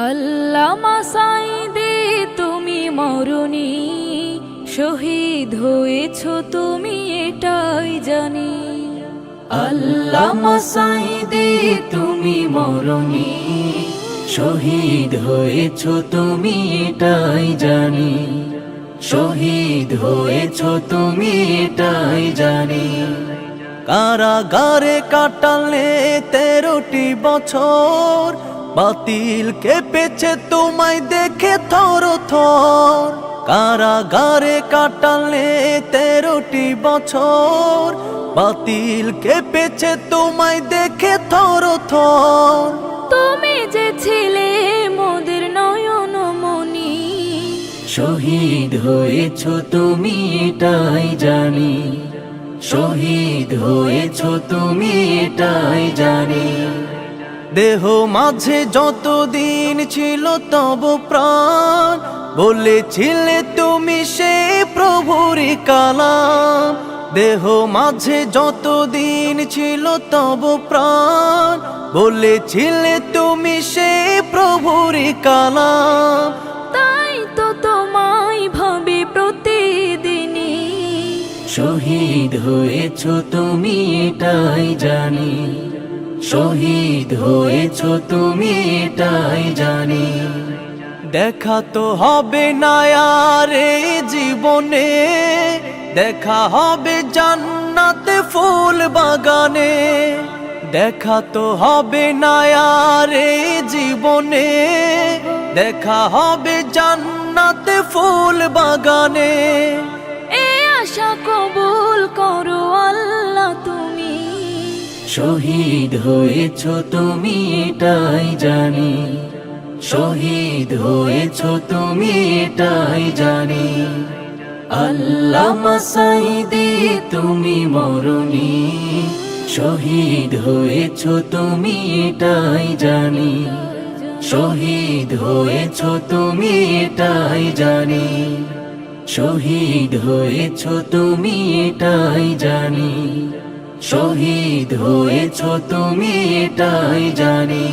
আল্লামা সাঈদী তুমি মরণি, শহীদ হয়েছ তুমি এটাই জানি। আল্লামা সাঈদী তুমি মরণি, শহীদ হয়েছ তুমি এটাই জানি। শহীদ হয়েছ তুমি এটাই জানি। কারাগারে কাটালে 13টি বছর, বাতিল কেঁপেছে তোমায় দেখে থর থর। কারাগারে কাটালে 13টি বছর, বাতিল কেঁপেছে তোমায় দেখে থর থর। তুমি যে ছিলে মোদের নয়ন মনি, শহীদ হয়েছ তুমি এটাই জানি। শহীদ হয়েছ তুমি এটাই জানি। দেহ মাঝে যতদিন ছিল তব প্রাণ, বলেছিলে তুমি সে প্রভুরই কালাম। দেহ মাঝে যতদিন ছিল তব প্রাণ, বলেছিলে তুমি সে প্রভুরই কালাম। তাই তো তোমায় ভাবে প্রতিদিনই, শহীদ হয়েছ তুমি এটাই জানি। শহীদ হয়েছ তুমি এটাই জানি। দেখা তো হবে না আর এই জীবনে, দেখা হবে জান্নাতে ফুল বাগানে। দেখা তো হবে না আর এই জীবনে, দেখা হবে জান্নাতে ফুল বাগানে। এ আশা কবুল করো আল্লাহ তুমি। শহীদ হয়েছ তুমি এটাই জানি। শহীদ হয়েছ তুমি এটাই জানি। আল্লামা সাঈদী তুমি মরণি, শহীদ হয়েছ তুমি এটাই জানি। শহীদ হয়েছ তুমি এটাই জানি। শহীদ হয়েছ তুমি এটাই জানি। শহীদ হয়েছ তুমি এটাই জানি।